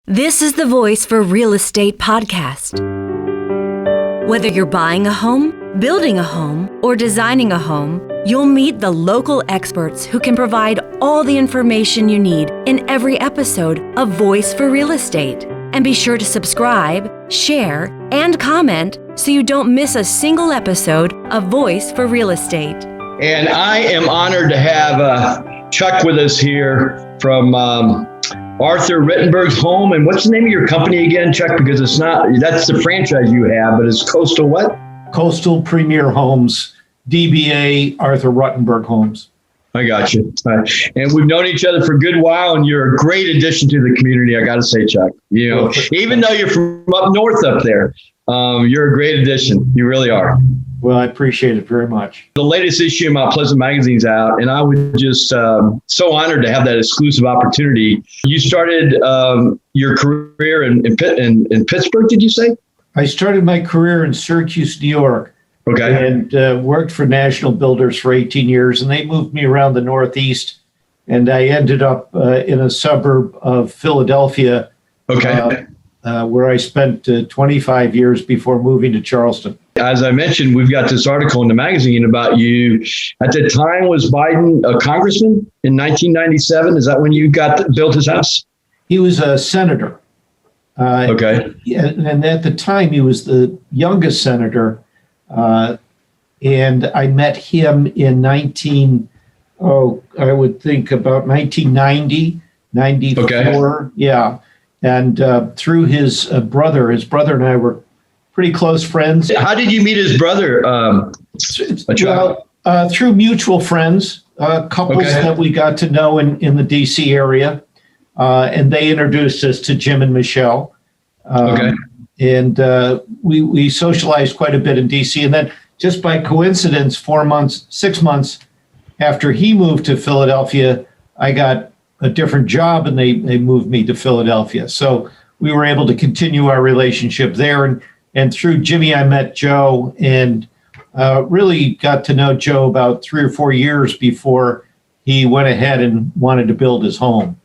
This is the Voice for Real Estate podcast. Whether you're buying a home, building a home, or designing a home, you'll meet the local experts who can provide all the information you need in every episode of Voice for Real Estate. And be sure to subscribe, share, and comment so you don't miss a single episode of Voice for Real Estate. And I am honored to have Chuck with us here from Arthur Rittenberg's home. And what's the name of your company again, Chuck? Because it's not, that's the franchise you have, but it's Coastal what? Coastal Premier Homes, DBA Arthur Rittenberg Homes. I got you. And we've known each other for a good while, and you're a great addition to the community, I got to say, Chuck. You know, even though you're from up north up there, you're a great addition. You really are. Well, I appreciate it very much. The latest issue of Mount Pleasant Magazine's out, and I was just so honored to have that exclusive opportunity. You started your career in Pittsburgh, did you say? I started my career in Syracuse, New York. Okay. And worked for national builders for 18 years, and they moved me around the Northeast, and I ended up in a suburb of Philadelphia, where I spent 25 years before moving to Charleston. As I mentioned, we've got this article in the magazine about you. At the time, was Biden a congressman in 1997? Is that when you built his house? He was a senator. And at the time, he was the youngest senator. And I met him in I would think about 1990, 94. Okay. Yeah. And through his brother and I were pretty close friends. How did you meet his brother? Through mutual friends, couples that we got to know in the DC area. And they introduced us to Jim and Michelle. And we socialized quite a bit in DC. And then just by coincidence, 6 months after he moved to Philadelphia, I got a different job and they moved me to Philadelphia. So we were able to continue our relationship there. And through Jimmy, I met Joe and really got to know Joe about 3 or 4 years before he went ahead and wanted to build his home.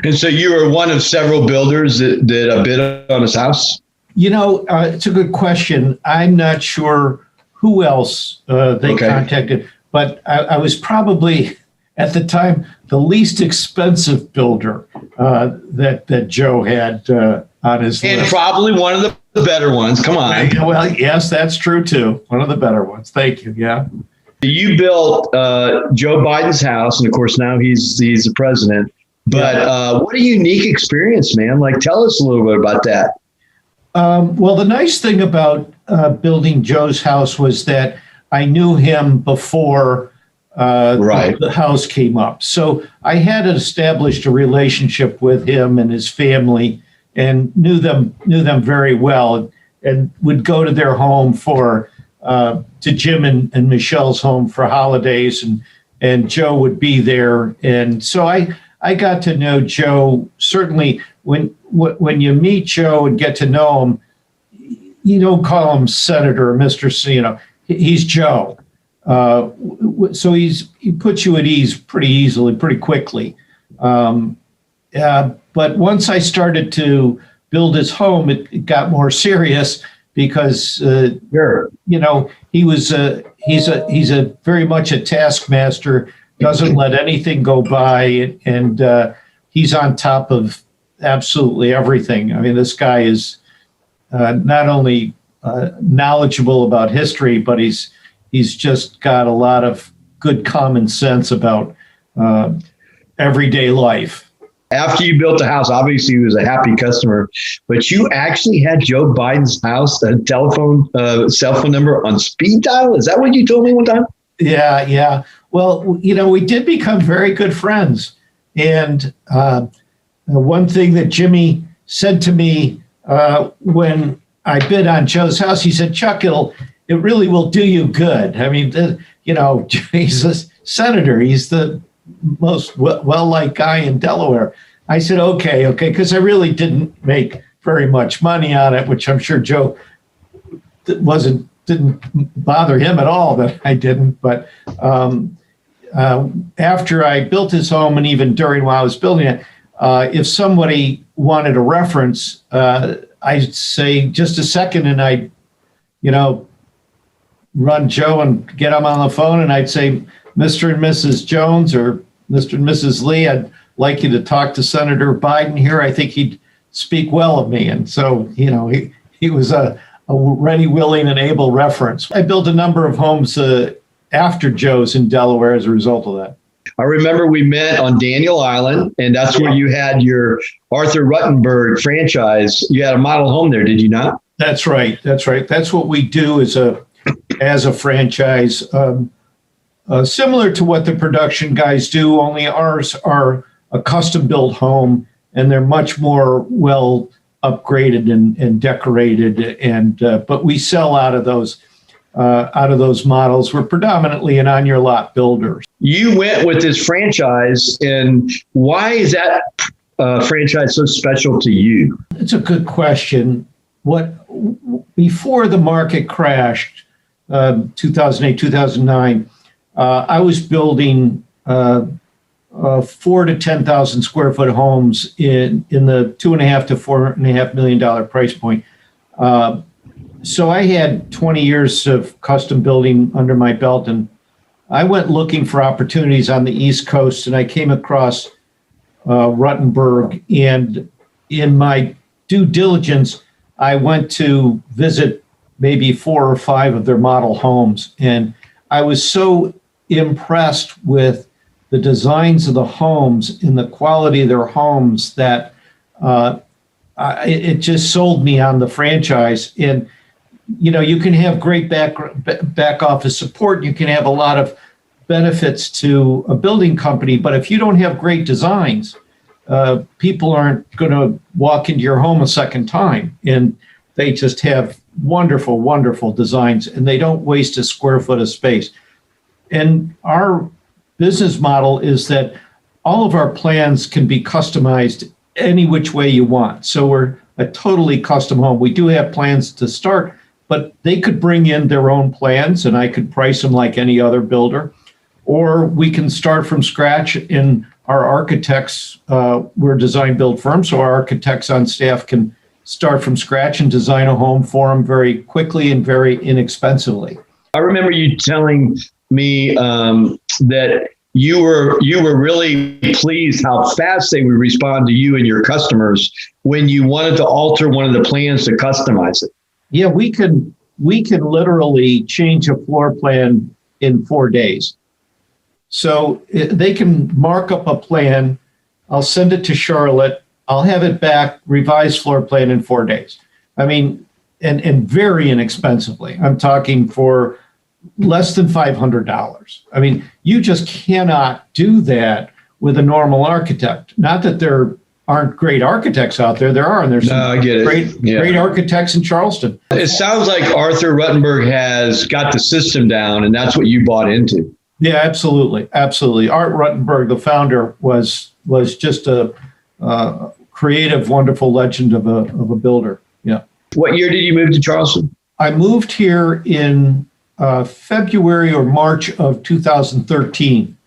And so you were one of several builders that bid on his house? You know, it's a good question. I'm not sure who else they contacted, but I was probably, at the time, the least expensive builder that Joe had on his list. And probably one of the better ones. Come on. Well, yes, that's true, too. One of the better ones. Thank you. Yeah. You built Joe Biden's house, and of course, now he's the president. But what a unique experience, man. Like, tell us a little bit about that. Well, the nice thing about building Joe's house was that I knew him before the house came up. So I had established a relationship with him and his family and knew them very well and would go to their home to Jim and Michelle's home for holidays, and Joe would be there. And so I got to know Joe. Certainly, when you meet Joe and get to know him, you don't call him Senator or Mr. C. You know, he's Joe. So he puts you at ease pretty easily, pretty quickly. But once I started to build his home, it got more serious because you know, he's a very much a taskmaster. Doesn't let anything go by, and he's on top of absolutely everything. I mean, this guy is not only knowledgeable about history, but he's just got a lot of good common sense about everyday life. After you built the house, obviously he was a happy customer, but you actually had Joe Biden's house, the cell phone number on speed dial. Is that what you told me one time? Yeah. Well, you know, we did become very good friends. And one thing that Jimmy said to me when I bid on Joe's house, he said, Chuck, it really will do you good. I mean, you know, he's a senator. He's the most well-liked guy in Delaware. I said, okay, because I really didn't make very much money on it, which I'm sure Joe didn't bother him at all that I didn't. But after I built his home, and even during while I was building it, if somebody wanted a reference, I'd say just a second, and I'd, run Joe and get him on the phone, and I'd say, Mr. and Mrs. Jones or Mr. and Mrs. Lee, I'd like you to talk to Senator Biden here. I think he'd speak well of me. And so, he was a ready, willing, and able reference. I built a number of homes after Joe's in Delaware as a result of that. I remember we met on Daniel Island, and that's where you had your Arthur Ruttenberg franchise. You had a model home there, did you not? That's right. That's what we do as a franchise. Similar to what the production guys do, only ours are a custom built home, and they're much more well upgraded and decorated. And but we sell out of those models. We're predominantly an on your lot builder. You went with this franchise, and why is that franchise so special to you? It's a good question. Before the market crashed, 2008, 2009, I was building 4 to 10,000 square foot homes in the $2.5 to $4.5 million price point. So I had 20 years of custom building under my belt, and I went looking for opportunities on the East Coast, and I came across Ruttenberg. And in my due diligence, I went to visit maybe 4 or 5 of their model homes, and I was so impressed with the designs of the homes and the quality of their homes that it just sold me on the franchise. And you can have great back office support. You can have a lot of benefits to a building company, but if you don't have great designs, people aren't going to walk into your home a second time. And they just have wonderful, wonderful designs, and they don't waste a square foot of space. And our business model is that all of our plans can be customized any which way you want. So we're a totally custom home. We do have plans to start, but they could bring in their own plans, and I could price them like any other builder. Or we can start from scratch, and our architects, we're a design build firm, so our architects on staff can start from scratch and design a home for them very quickly and very inexpensively. I remember you telling me that you were really pleased how fast they would respond to you and your customers when you wanted to alter one of the plans to customize it. Yeah, we can literally change a floor plan in 4 days. So they can mark up a plan. I'll send it to Charlotte. I'll have it back, revised floor plan in 4 days. I mean, and very inexpensively. I'm talking for less than $500. I mean, you just cannot do that with a normal architect. Not that there aren't great architects out there. There are, and there's some great architects in Charleston. It sounds like Arthur Ruttenberg has got the system down, and that's what you bought into. Yeah, absolutely. Absolutely. Art Ruttenberg, the founder, was just a creative, wonderful legend of a builder. Yeah. What year did you move to Charleston? I moved here in February or March of 2013.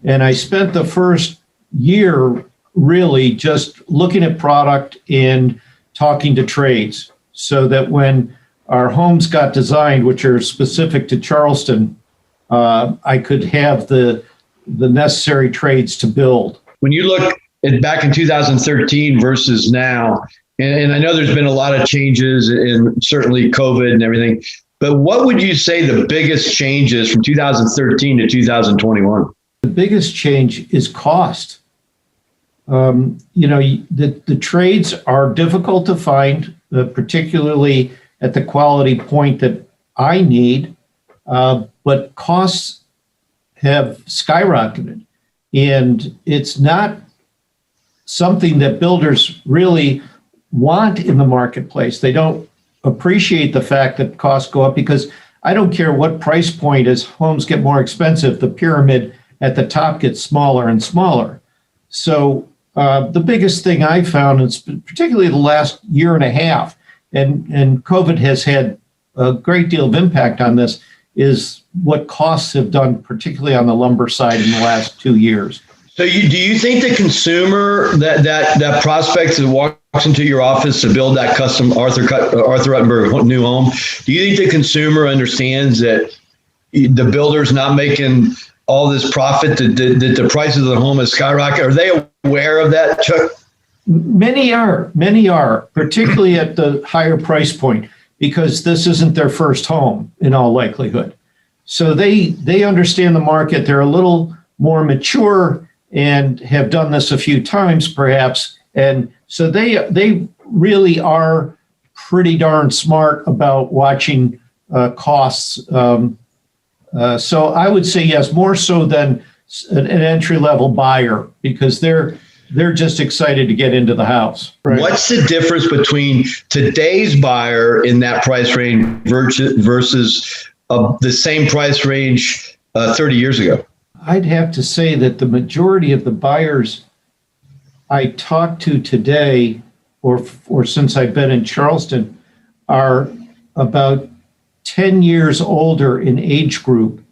And I spent the first year really just looking at product and talking to trades, so that when our homes got designed, which are specific to Charleston, I could have the necessary trades to build. When you look at back in 2013 versus now, and I know there's been a lot of changes, and certainly COVID and everything, but what would you say the biggest changes from 2013 to 2021? The biggest change is cost. The trades are difficult to find, particularly at the quality point that I need, but costs have skyrocketed. And it's not something that builders really want in the marketplace. They don't appreciate the fact that costs go up, because I don't care what price point, as homes get more expensive, the pyramid at the top gets smaller and smaller. So the biggest thing I found, is particularly the last year and a half, and COVID has had a great deal of impact on this, is what costs have done, particularly on the lumber side in the last 2 years. So do you think the consumer that prospects that walks into your office to build that custom Arthur Ruttenberg new home, do you think the consumer understands that the builder's not making all this profit, that the price of the home is skyrocketing? Are they aware of that, Chuck? Many are, particularly at the higher price point, because this isn't their first home in all likelihood. So they understand the market. They're a little more mature and have done this a few times, perhaps. And so they really are pretty darn smart about watching costs. So I would say yes, more so than an entry-level buyer, because they're just excited to get into the house. Right? What's the difference between today's buyer in that price range versus the same price range 30 years ago? I'd have to say that the majority of the buyers I talked to today, or since I've been in Charleston, are about 10 years older in age group,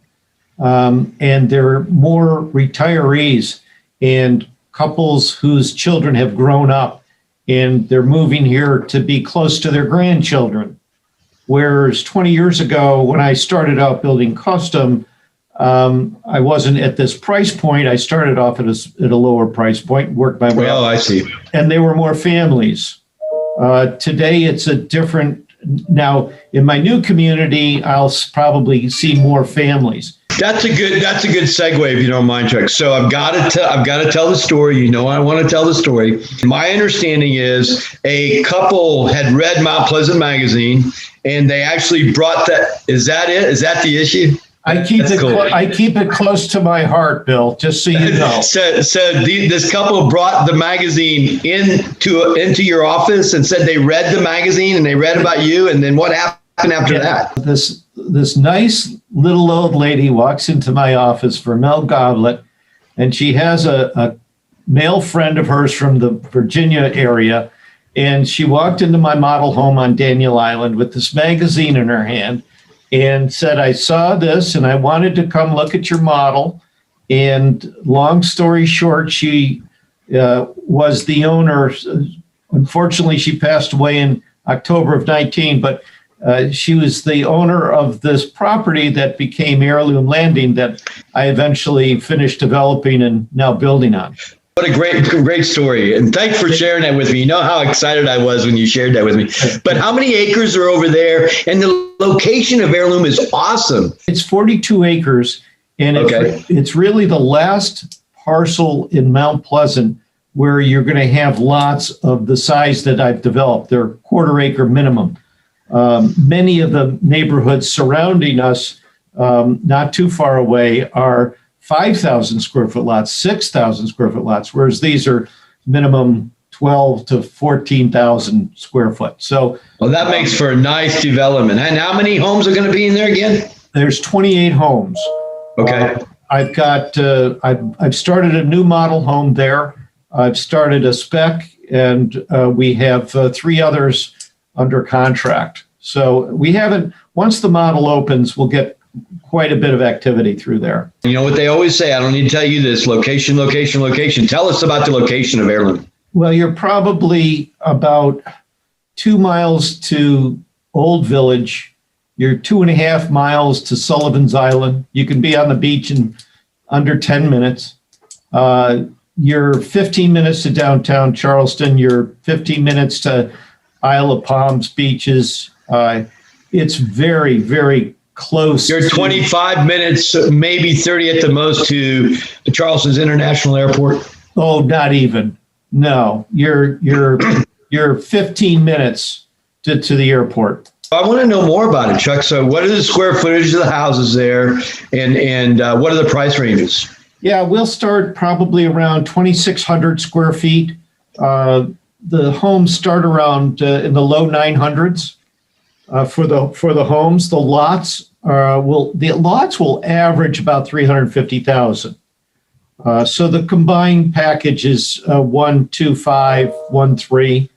and they're more retirees and couples whose children have grown up, and they're moving here to be close to their grandchildren. Whereas 20 years ago, when I started out building custom, I wasn't at this price point. I started off at a lower price point, worked my way up. Oh, I see. And they were more families. Today, it's a different. Now, in my new community, I'll probably see more families. That's a good segue, if you don't mind, Chuck. So I've got to tell the story. You know, I want to tell the story. My understanding is a couple had read Mount Pleasant magazine, and they actually brought that. Is that it? Is that the issue? I keep it close to my heart, Bill, just so you know. This couple brought the magazine into your office and said they read the magazine and they read about you. And then what happened after that? This nice little old lady walks into my office for Mel Goblet, and she has a male friend of hers from the Virginia area. And she walked into my model home on Daniel Island with this magazine in her hand, and said, I saw this and I wanted to come look at your model. And long story short, she was the owner. Unfortunately, she passed away in October of 19, but she was the owner of this property that became Heirloom Landing that I eventually finished developing and now building on. What a great story. And thanks for sharing that with me. You know how excited I was when you shared that with me. But how many acres are over there? And the location of Heirloom is awesome. It's 42 acres. And it's really the last parcel in Mount Pleasant where you're going to have lots of the size that I've developed. They're quarter-acre minimum. Many of the neighborhoods surrounding us, not too far away, are 5,000 square foot lots, 6,000 square foot lots, whereas these are minimum 12 to 14,000 square foot. So, well, that makes for a nice development. And how many homes are going to be in there again? There's 28 homes. Okay. I've got, I've started a new model home there. I've started a spec, and we have 3 others under contract. So we haven't, once the model opens, we'll get quite a bit of activity through there. You know what they always say, I don't need to tell you this, location, location, location. Tell us about the location of Heirloom. Well, you're probably about 2 miles to Old Village. You're 2.5 miles to Sullivan's Island. You can be on the beach in under 10 minutes. You're 15 minutes to downtown Charleston. You're 15 minutes to Isle of Palms beaches. It's very, very close. You're 25 minutes, maybe 30 at the most, to Charleston's International Airport. Oh, not even. No, you're 15 minutes to the airport. I want to know more about it, Chuck. So what are the square footage of the houses there, and what are the price ranges? Yeah, we'll start probably around 2,600 square feet. The homes start around in the low 900s. For the homes, the lots will average about 350,000. So the combined package is 125, 13,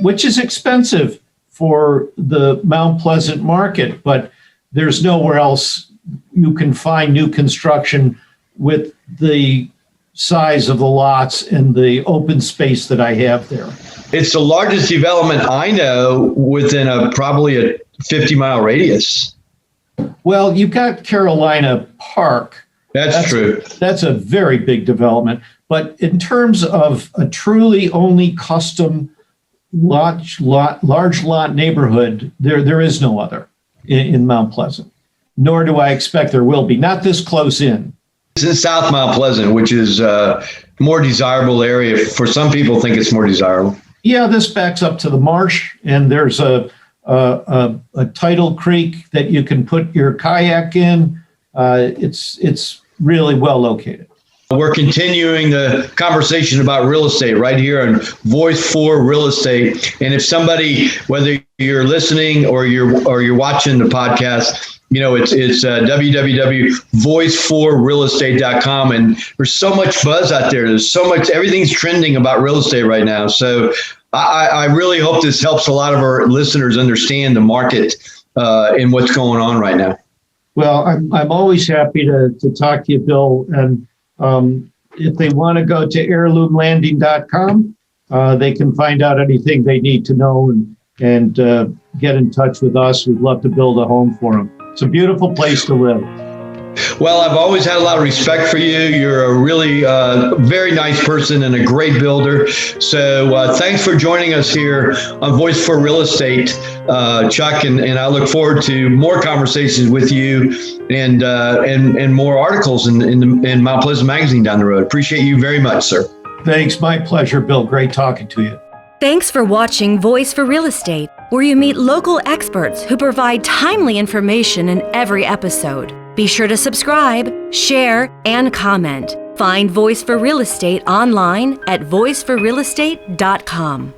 which is expensive for the Mount Pleasant market, but there's nowhere else you can find new construction with the size of the lots and the open space that I have there. It's the largest development I know within probably a 50-mile radius. Well, you've got Carolina Park. That's true. That's a very big development. But in terms of a truly only custom large lot neighborhood, there is no other in Mount Pleasant, nor do I expect there will be, not this close in. It's in South Mount Pleasant, which is a more desirable area. For some people, think it's more desirable. Yeah, this backs up to the marsh, and there's a tidal creek that you can put your kayak in. It's really well located. We're continuing the conversation about real estate right here on Voice for Real Estate. And if somebody, whether you're listening or you're watching the podcast, it's www.voiceforrealestate.com. And there's so much buzz out there. There's so much, everything's trending about real estate right now. So I really hope this helps a lot of our listeners understand the market and what's going on right now. Well, I'm always happy to talk to you, Bill. And if they want to go to heirloomlanding.com, they can find out anything they need to know and get in touch with us. We'd love to build a home for them. It's a beautiful place to live. Well, I've always had a lot of respect for you. You're a really very nice person and a great builder. So thanks for joining us here on Voice for Real Estate, Chuck. And I look forward to more conversations with you and more articles in Mount Pleasant Magazine down the road. Appreciate you very much, sir. Thanks. My pleasure, Bill. Great talking to you. Thanks for watching Voice for Real Estate, where you meet local experts who provide timely information in every episode. Be sure to subscribe, share, and comment. Find Voice for Real Estate online at voiceforrealestate.com.